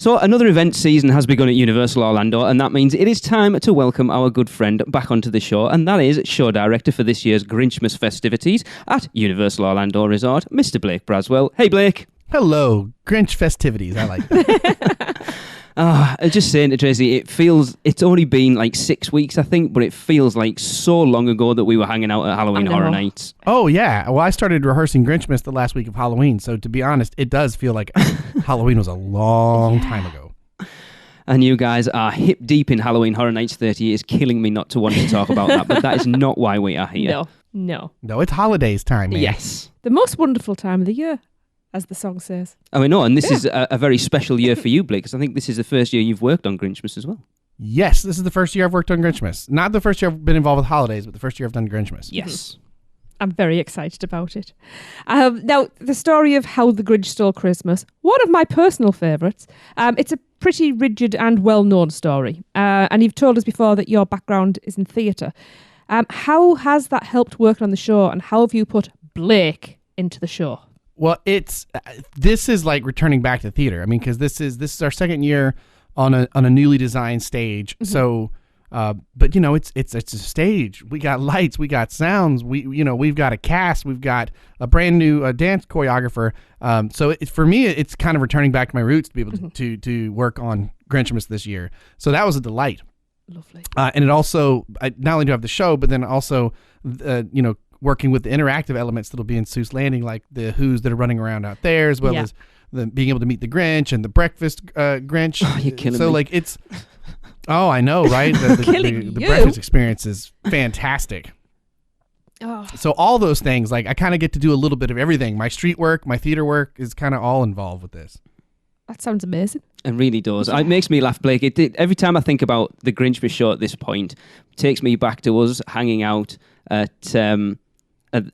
So another event season has begun at Universal Orlando, and that means it is time to welcome our good friend back onto the show, and that is show director for this year's Grinchmas festivities at Universal Orlando Resort, Mr. Blake Braswell. Hey, Blake. Hello, Grinch festivities. I like that. I'm just saying to Tracy, it's only been like 6 weeks, I think, but it feels like so long ago that we were hanging out at Halloween Horror Nights. Oh, yeah. Well, I started rehearsing Grinchmas the last week of Halloween, so to be honest, it does feel like Halloween was a long time ago. And you guys are hip deep in Halloween Horror Nights 30. It's killing me not to want to talk about that, but that is not why we are here. No, it's holidays time, man. Yes. the most wonderful time of the year, as the song says. Oh, I know, and this is a very special year for you, Blake, because I think this is the first year you've worked on Grinchmas as well. Yes, this is the first year I've worked on Grinchmas. Not the first year I've been involved with holidays, but the first year I've done Grinchmas. Yes. I'm very excited about it. Now, the story of How the Grinch Stole Christmas, one of my personal favourites. It's a pretty rigid and well-known story. And you've told us before that your background is in theatre. How has that helped work on the show, and how have you put Blake into the show? Well, this is like returning back to theater. I mean, because this is our second year on a newly designed stage. Mm-hmm. So, but it's a stage. We got lights, we got sounds. We've got a cast. We've got a brand new dance choreographer. So for me, it's kind of returning back to my roots to be able to work on Grinchmas this year. So that was a delight. Lovely. And it also, not only do I have the show, but then also, working with the interactive elements that'll be in Seuss Landing, like the Who's that are running around out there, as well as being able to meet the Grinch and the breakfast Grinch. Oh, you're killing me. So like it's, oh, I know, right? The breakfast experience is fantastic. Oh. So all those things, like I kind of get to do a little bit of everything. My street work, my theater work is kind of all involved with this. That sounds amazing. It really does. It makes me laugh, Blake. Every time I think about the Grinchmas show at this point, it takes me back to us hanging out at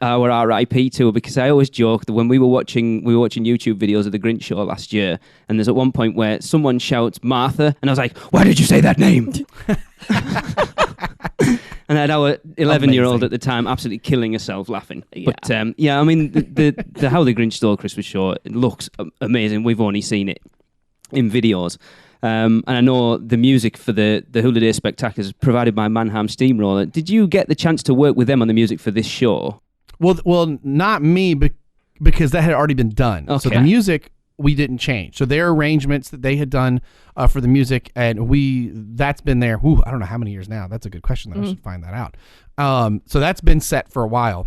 our RIP tour, because I always joke that when we were watching YouTube videos of the Grinch show last year, and there's at one point where someone shouts Martha, and I was like, why did you say that name? And I had our 11-year-old at the time absolutely killing herself laughing. Yeah. But I mean, the How the Grinch Stole Christmas show, it looks amazing. We've only seen it in videos. And I know the music for the Holiday Spectacular is provided by Mannheim Steamroller. Did you get the chance to work with them on the music for this show? Well, not me, because that had already been done. Okay. So the music we didn't change. So their arrangements that they had done for the music, and that's been there. I don't know how many years now. That's a good question. I should find that out. So that's been set for a while.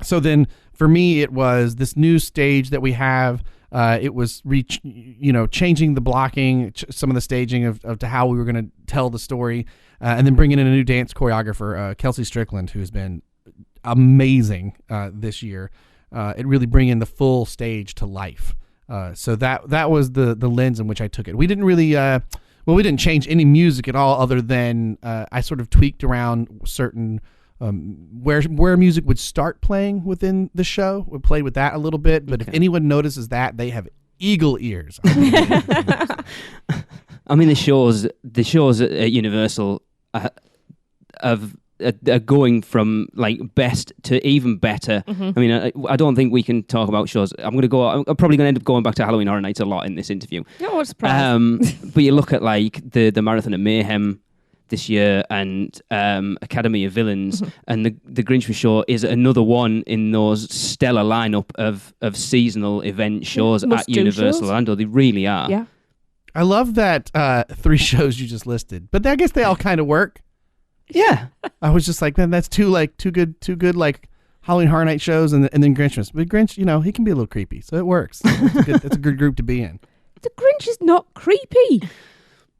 So then for me, it was this new stage that we have. It was changing the blocking, some of the staging of to how we were going to tell the story, and then bringing in a new dance choreographer, Kelsey Strickland, who's been amazing this year. It really bringing the full stage to life. So that was the lens in which I took it. We didn't really we didn't change any music at all, other than I sort of tweaked around certain where music would start playing within the show. We played with that a little bit, but if anyone notices that, they have eagle ears. I mean, the shows at Universal are going from like best to even better. I mean, I don't think we can talk about shows. I'm probably going to end up going back to Halloween Horror Nights a lot in this interview. Yeah, what a surprise. But you look at like the Marathon of Mayhem this year, and Academy of Villains, and the Grinchmas show is another one in those stellar lineup of seasonal event shows at Universal Orlando. They really are. Yeah. I love that 3 shows you just listed, but I guess they all kind of work. Yeah. I was just like, man, that's two good like Halloween Horror Night shows, and then Grinchmas. But Grinch, he can be a little creepy, so it works. That's a good group to be in. The Grinch is not creepy.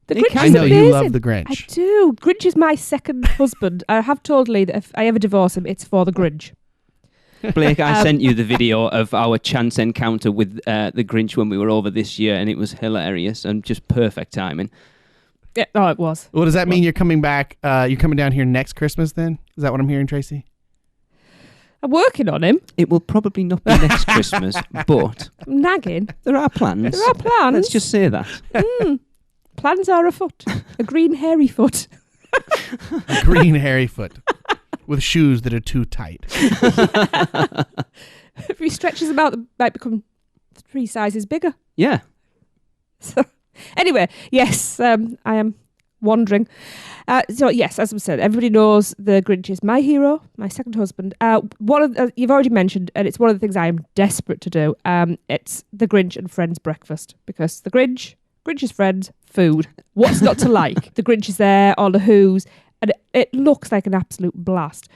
The Grinch I is know amazing. you love the Grinch. I do. Grinch is my second husband. I have told Lee that if I ever divorce him, it's for the Grinch. Blake, I sent you the video of our chance encounter with the Grinch when we were over this year, and it was hilarious and just perfect timing. Yeah, oh, it was. Well, does that mean you're coming back? You're coming down here next Christmas then? Is that what I'm hearing, Tracy? I'm working on him. It will probably not be next Christmas, but I'm nagging. there are plans. There are plans. Let's just say that. Plans are afoot. A green hairy foot. A green hairy foot with shoes that are too tight. If he stretches them out, they might become 3 sizes bigger. Yeah. So, Anyway, yes, I am wandering. So yes, as I said, everybody knows the Grinch is my hero, my second husband. You've already mentioned, and it's one of the things I am desperate to do. It's the Grinch and Friends breakfast, because the Grinch's friends, food. What's not to like? The Grinch is there, all the Who's, and it looks like an absolute blast.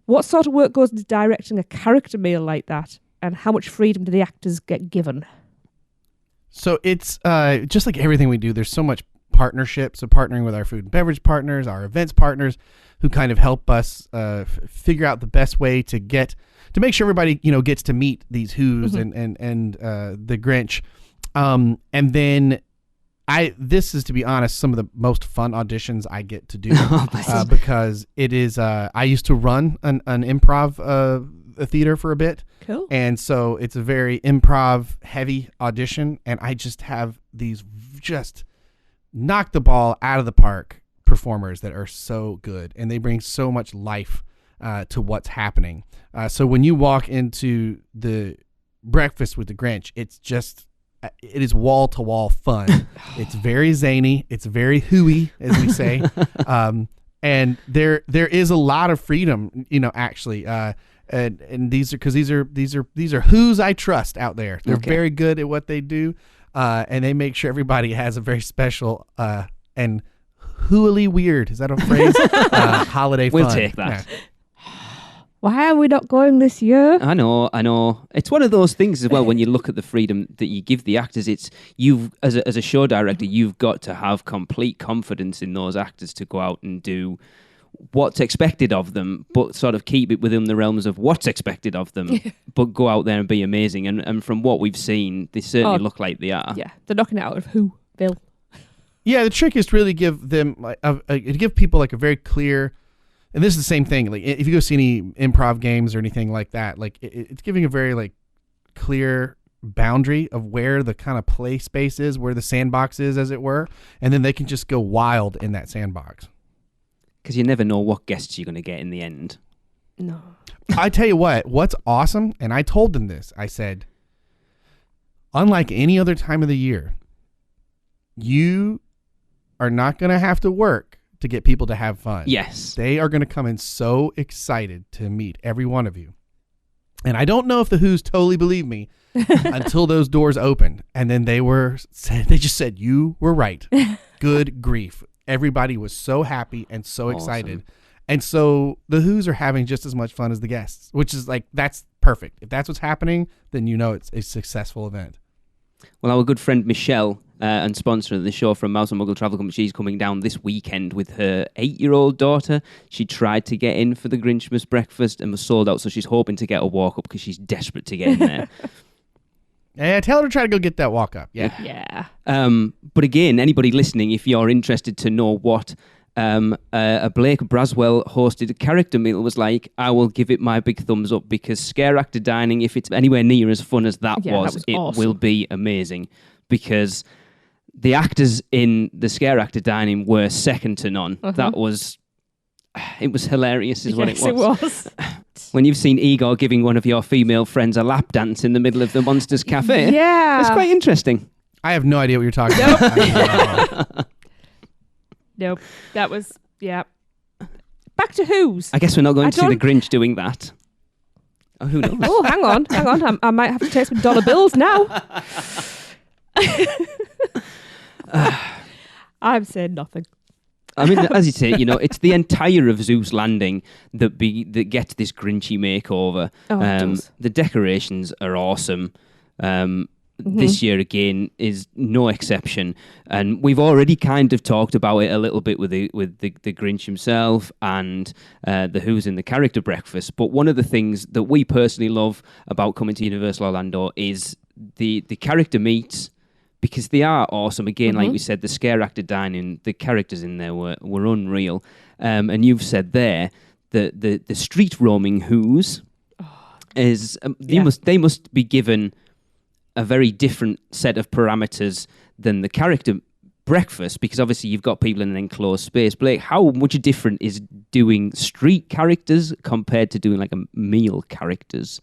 What sort of work goes into directing a character meal like that, and how much freedom do the actors get given? So it's just like everything we do, there's so much partnership. So partnering with our food and beverage partners, our events partners, who kind of help us figure out the best way to make sure everybody, gets to meet these Who's and the Grinch. And then this is, to be honest, some of the most fun auditions I get to do because it is, I used to run an improv a theater for a bit. Cool. And so it's a very improv heavy audition, and I just have these just knock the ball out of the park performers that are so good, and they bring so much life to what's happening. So when you walk into the breakfast with the Grinch, it is wall to wall fun. It's very zany. It's very hooey, as we say. And there is a lot of freedom, actually. And these are Who's I trust out there. They're very good at what they do, and they make sure everybody has a very special and hooily weird. Is that a phrase? Holiday fun. We'll take that. Yeah. Why are we not going this year? I know. It's one of those things as well. When you look at the freedom that you give the actors, it's as a show director, you've got to have complete confidence in those actors to go out and do what's expected of them, but sort of keep it within the realms of what's expected of them, but go out there and be amazing. And from what we've seen, they certainly look like they are. Yeah, they're knocking it out of Who, Bill. Yeah, the trick is to really give them give people like a very clear. And this is the same thing. Like if you go see any improv games or anything like that, like it's giving a very like clear boundary of where the kind of play space is, where the sandbox is, as it were, and then they can just go wild in that sandbox. Because you never know what guests you're going to get in the end. No. I tell you what's awesome, and I told them this. I said, unlike any other time of the year, you are not going to have to work to get people to have fun. Yes. They are going to come in so excited to meet every one of you. And I don't know if the Who's totally believe me until those doors opened. And then they just said, you were right. Good grief. Everybody was so happy and so excited. Awesome. And so the Who's are having just as much fun as the guests, which is like, that's perfect. If that's what's happening, then it's a successful event. Well, our good friend Michelle and sponsor of the show from Mouse and Muggle Travel Company, she's coming down this weekend with her 8-year-old daughter. She tried to get in for the Grinchmas breakfast and was sold out, so she's hoping to get a walk up because she's desperate to get in there. Yeah, tell her to try to go get that walk up. Yeah. Yeah. But again, anybody listening, if you're interested to know what a Blake Braswell hosted character meal was like, I will give it my big thumbs up, because scare actor dining, if it's anywhere near as fun as that was it awesome. Will be amazing, because the actors in the scare actor dining were second to none. It was hilarious what it was. It was. When you've seen Igor giving one of your female friends a lap dance in the middle of the Monsters Cafe. Yeah. It's quite interesting. I have no idea what you're talking about. Nope. That was, yeah. Back to Who's. I guess we're not going to see the Grinch doing that. Oh, who knows? Oh, hang on. I might have to take some dollar bills now. I'm saying nothing. I mean, as you say, it's the entire of Zeus Landing that gets this Grinchy makeover. Oh, it does. The decorations are awesome. This year again is no exception, and we've already kind of talked about it a little bit with the Grinch himself and the Who's in the character breakfast. But one of the things that we personally love about coming to Universal Orlando is the character meets, because they are awesome. Again, like we said, the scare actor dining, the characters in there were unreal. And you've said there that the street roaming Who's is they must be given a very different set of parameters than the character breakfast, because obviously you've got people in an enclosed space. Blake, how much different is doing street characters compared to doing like a meal characters?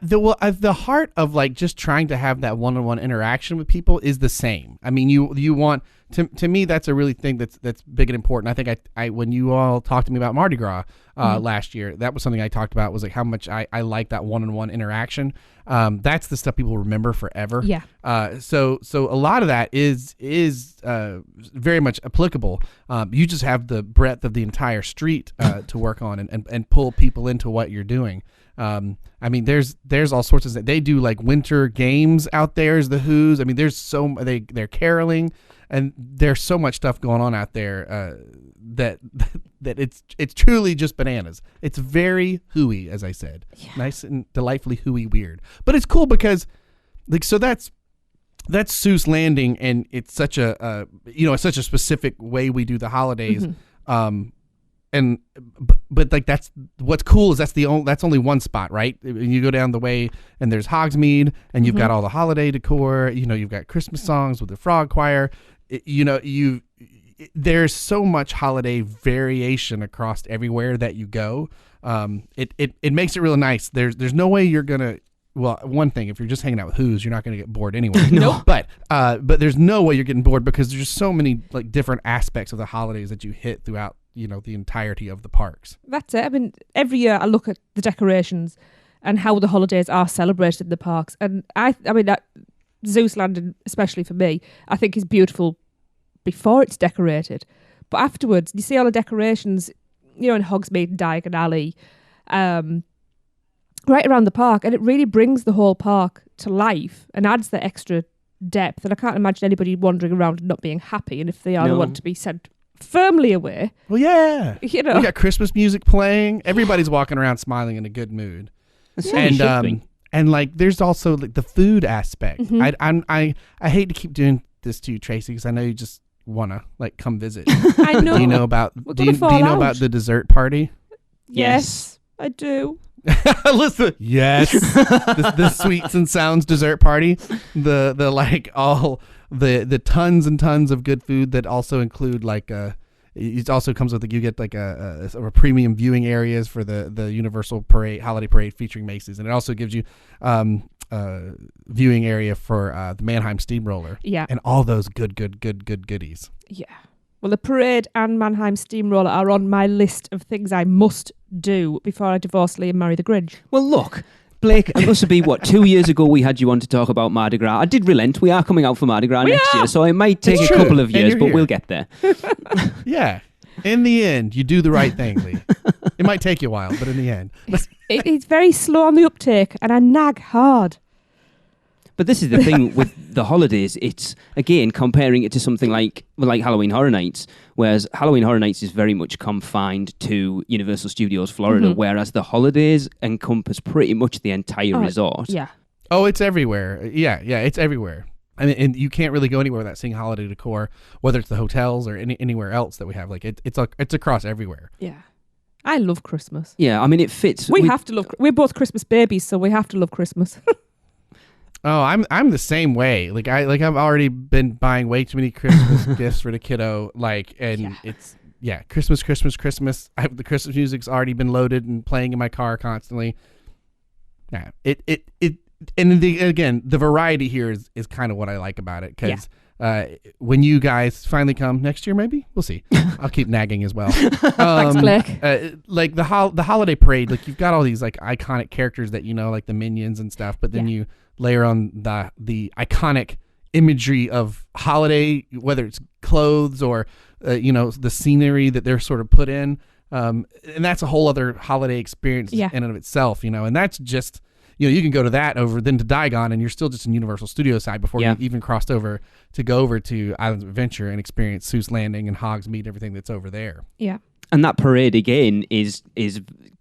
The heart of like just trying to have that one-on-one interaction with people is the same. I mean, you want to me that's a really thing that's big and important. I think I when you all talked to me about Mardi Gras last year, that was something I talked about, was like how much I like that one-on-one interaction. That's the stuff people remember forever. Yeah. So a lot of that is very much applicable. You just have the breadth of the entire street to work on and pull people into what you're doing. I mean, there's all sorts of, they do like winter games out there as the Who's. I mean, there's they're caroling, and there's so much stuff going on out there that it's truly just bananas. It's very hooey, as I said, nice and delightfully hooey weird. But it's cool because like, so that's Seuss Landing, and it's such a it's such a specific way we do the holidays. And but like that's what's cool is that's only one spot, right? You go down the way and there's Hogsmeade, and you've got all the holiday decor. You've got Christmas songs with the frog choir. There's so much holiday variation across everywhere that you go. It makes it really nice. There's no way you're gonna. Well, one thing, if you're just hanging out with Who's, you're not going to get bored anyway. No. But there's no way you're getting bored because there's just so many like different aspects of the holidays that you hit throughout, the entirety of the parks. That's it. I mean, every year I look at the decorations and how the holidays are celebrated in the parks. And I mean, that Zeus Landing, especially for me, I think is beautiful before it's decorated. But afterwards, you see all the decorations, in Hogsmeade and Diagon Alley, right around the park, and it really brings the whole park to life and adds the extra depth. And I can't imagine anybody wandering around and not being happy, and if they are, they want to be sent firmly away. Well, yeah. We got Christmas music playing. Everybody's walking around smiling in a good mood. And like there's also like the food aspect. I hate to keep doing this to you, Tracy, because I know you just want to like come visit. I know. Do you know about the dessert party? Yes, I do. Listen, yes, the sweets and sounds dessert party, the like all the tons and tons of good food that also include like it also comes with you get like a premium viewing areas for the Universal holiday parade featuring Macy's, and it also gives you viewing area for the Mannheim Steamroller, and all those good goodies. Yeah. Well, the parade and Mannheim Steamroller are on my list of things I must do before I divorce Lee and marry the Grinch. Well, look, Blake, it must be, 2 years ago we had you on to talk about Mardi Gras. I did relent. We are coming out for Mardi Gras next year, so it might take a couple of years, but we'll get there. Yeah. In the end, you do the right thing, Lee. It might take you a while, but in the end. It's very slow on the uptake, and I nag hard. But this is the thing with the holidays. It's, again, comparing it to something like Halloween Horror Nights, whereas Halloween Horror Nights is very much confined to Universal Studios Florida, whereas the holidays encompass pretty much the entire resort. Yeah. Oh, it's everywhere. Yeah, it's everywhere. I mean, and you can't really go anywhere without seeing holiday decor, whether it's the hotels or anywhere else that we have. Like it's across everywhere. Yeah. I love Christmas. Yeah, I mean, it fits. We have to love. We're both Christmas babies, so we have to love Christmas. Oh, I'm the same way. Like I've already been buying way too many Christmas gifts for the kiddo. It's Christmas. The Christmas music's already been loaded and playing in my car constantly. Yeah, and again, the variety here is kind of what I like about it, because when you guys finally come next year, maybe we'll see. I'll keep nagging as well. Thanks, Blake. Like the holiday parade, like you've got all these like iconic characters that like the Minions and stuff, but then you layer on the iconic imagery of holiday, whether it's clothes or the scenery that they're sort of put in, and that's a whole other holiday experience in and of itself. And that's just. You can go to that then to Diagon, and you're still just in Universal Studios side before you even crossed over to go over to Islands of Adventure and experience Seuss Landing and Hogsmeade, everything that's over there. Yeah. And that parade, again, is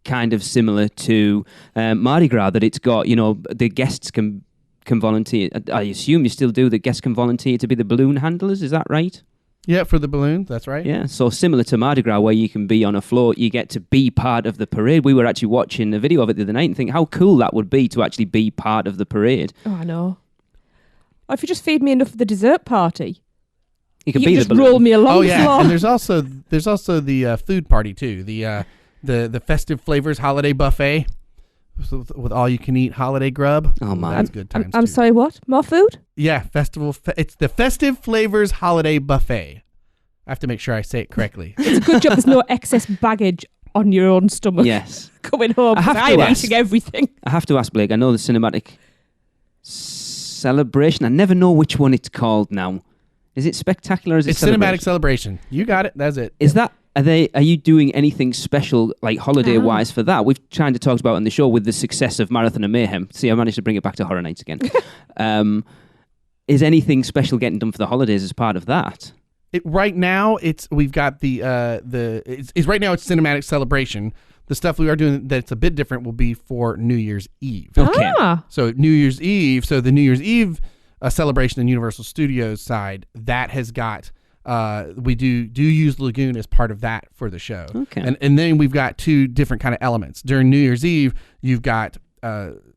kind of similar to Mardi Gras, that it's got, the guests can volunteer. I assume you still do, the guests can volunteer to be the balloon handlers, is that right? Yeah, for the balloons, that's right. Yeah, so similar to Mardi Gras, where you can be on a float, you get to be part of the parade. We were actually watching a video of it the other night and think how cool that would be to actually be part of the parade. Oh, I know. Or if you just feed me enough for the dessert party, you can be just the balloon. Roll me along. Oh yeah, floor. And there's also the food party too. The festive flavors holiday buffet. with all you can eat holiday grub. Oh, man. That's good times. I'm too. sorry, what? More food? Yeah, it's the Festive Flavors Holiday Buffet. I have to make sure I say it correctly. It's a good job there's no excess baggage on your own stomach. Yes. Coming home. I'm eating everything. I have to ask Blake, I know the cinematic celebration. I never know which one it's called now. Is it spectacular or is it It's Cinematic Celebration. You got it. That's it. Is that... Are you doing anything special, like holiday-wise, for that? We've kind of talked about on the show with the success of Marathon of Mayhem. See, I managed to bring it back to Horror Nights again. Is anything special getting done for the holidays as part of that? Right now, we've got right now it's Cinematic Celebration. The stuff we are doing that's a bit different will be for New Year's Eve. Okay. So New Year's Eve. So the New Year's Eve celebration in Universal Studios side that has got. We do use Lagoon as part of that for the show. Okay. And then we've got two different kind of elements. During New Year's Eve, you've got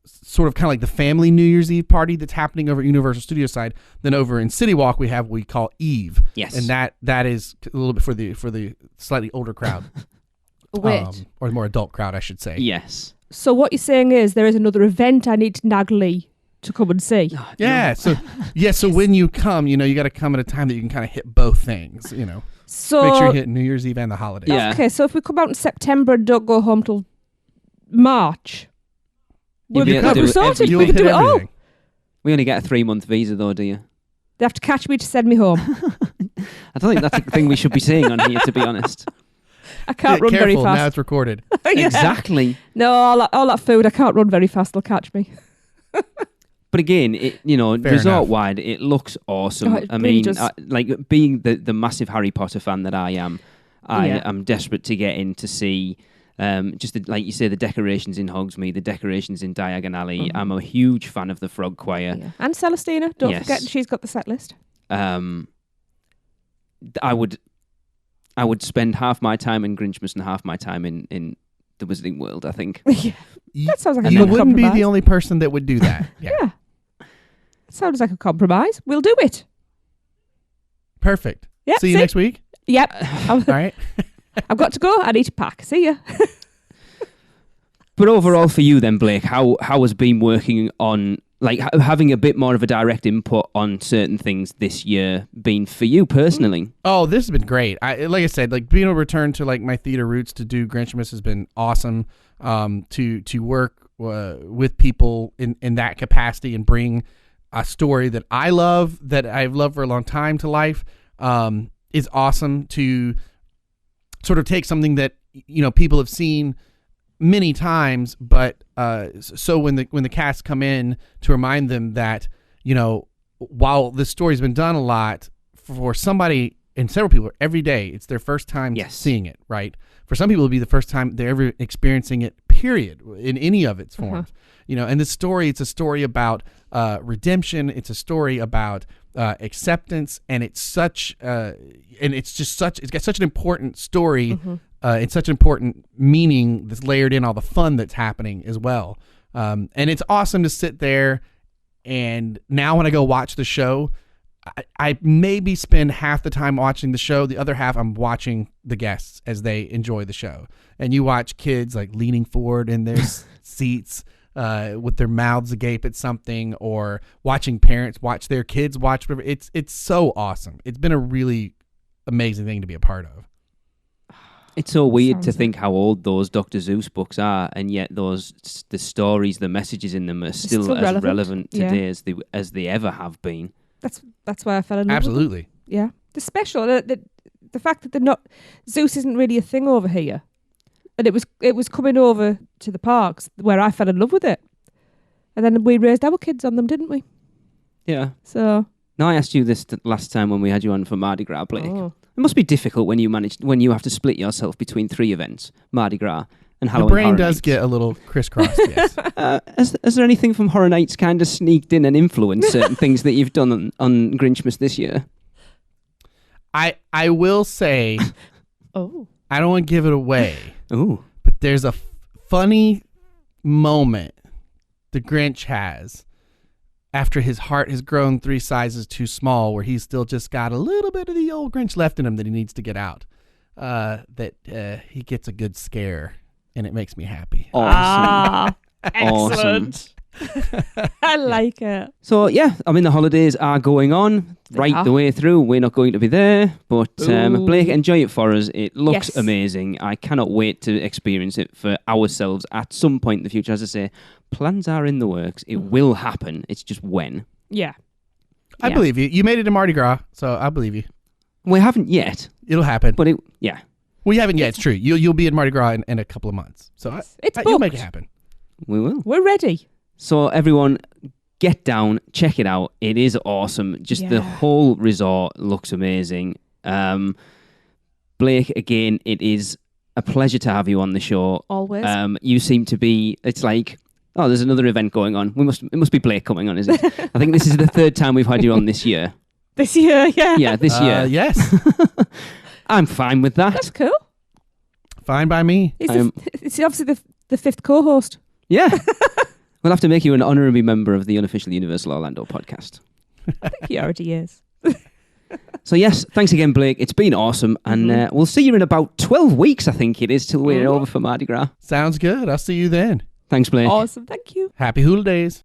sort of kind of like the family New Year's Eve party that's happening over at Universal Studios side. Then over in City Walk, we have what we call Eve. Yes. And that is a little bit for the slightly older crowd. Wait. Or the more adult crowd, I should say. Yes. So what you're saying is there is another event I need to nag Lee to come and see. Yeah. So when you come, you got to come at a time that you can kind of hit both things. So Make sure you hit New Year's Eve and the holidays. Yeah. Okay, so if we come out in September and don't go home till March, You'll we'll be be able to do it sorted. You'll We can hit do it all. everything. We only get a 3-month visa, though, do you? They have to catch me to send me home. I don't think that's a thing we should be saying on here, to be honest. I can't run Careful, very now fast. it's recorded. Yeah. Exactly. No, all that food, I can't run very fast. They'll catch me. But again, Fair resort-wide, it looks awesome. Oh, it I really mean, does. like being the massive Harry Potter fan that I am, Yeah. I'm desperate to get in to see like you say, the decorations in Hogsmeade, the decorations in Diagon Alley. Mhm. I'm a huge fan of the Frog Choir. Yeah. And Celestina, don't Yes. forget, she's got the set list. I would spend half my time in Grinchmas and half my time in the Wizarding World, I think. Yeah. That sounds like a You good wouldn't be compromise. the only person that would do that. Yeah. Yeah. Sounds like a compromise. We'll do it. Perfect. Yep, See you next week. Yep. All right. I've got to go. I need to pack. See ya. But overall for you then, Blake, how has been working on, like, having a bit more of a direct input on certain things this year been for you personally? Oh, this has been great. Like I said, like being able to return to like my theater roots to do Grinchmas has been awesome. To work with people in that capacity and bring a story that I love, that I've loved for a long time to life, is awesome. To sort of take something that people have seen many times, but so when the cast come in, to remind them that while this story's been done a lot, for somebody and several people every day, it's their first time seeing it, right? For some people, it'll be the first time they're ever experiencing it, period, in any of its forms. And this story, it's a story about redemption. It's a story about acceptance, and it's got such an important story. It's such an important meaning that's layered in all the fun that's happening as well. And it's awesome to sit there, and now when I go watch the show, I maybe spend half the time watching the show. The other half, I'm watching the guests as they enjoy the show. And you watch kids like leaning forward in their seats with their mouths agape at something, or watching parents watch their kids watch whatever. It's so awesome. It's been a really amazing thing to be a part of. It's so weird to think how old those Dr. Seuss books are, and yet the stories, the messages in them are still as relevant today as they ever have been. That's why I fell in love with Absolutely. them. Yeah. The special, the fact that they're not, Zeus isn't really a thing over here. And it was coming over to the parks where I fell in love with it. And then we raised our kids on them, didn't we? Yeah. So. Now, I asked you this last time when we had you on for Mardi Gras, Blake. Oh. It must be difficult when you have to split yourself between 3 events, Mardi Gras and Halloween. The brain Horror does Nights. get a little crisscrossed, yes. Has there anything from Horror Nights kind of sneaked in and influenced certain things that you've done on Grinchmas this year? I will say, Oh. I don't want to give it away, Ooh. but there's a funny moment the Grinch has after his heart has grown 3 sizes too small, where he's still just got a little bit of the old Grinch left in him that he needs to get out. That he gets a good scare, and it makes me happy. Awesome. Awesome. Excellent. I like it. So yeah, I mean the holidays are going on right the way through. We're not going to be there, but Blake, enjoy it for us. It looks amazing. I cannot wait to experience it for ourselves at some point in the future. As I say, plans are in the works. It will happen. It's just when. Yeah. I believe you. You made it to Mardi Gras, so I believe you. We haven't yet. It'll happen. But we haven't yet. It's true. You'll be at Mardi Gras in a couple of months. So you'll make it happen. We will. We're ready. So everyone, get down, check it out. It is awesome. Just the whole resort looks amazing. Blake, again, it is a pleasure to have you on the show. Always. You seem to be. It's like, oh, there's another event going on. It must be Blake coming on, is it? I think this is the third time we've had you on this year. This year, yeah. Yeah, this year. Yes. I'm fine with that. That's cool. Fine by me. It's obviously the fifth co-host. Yeah. We'll have to make you an honorary member of the Unofficial Universal Orlando podcast. I think he already is. So yes, thanks again, Blake. It's been awesome. And we'll see you in about 12 weeks, I think it is, till we're over for Mardi Gras. Sounds good. I'll see you then. Thanks, Blake. Awesome. Thank you. Happy holidays.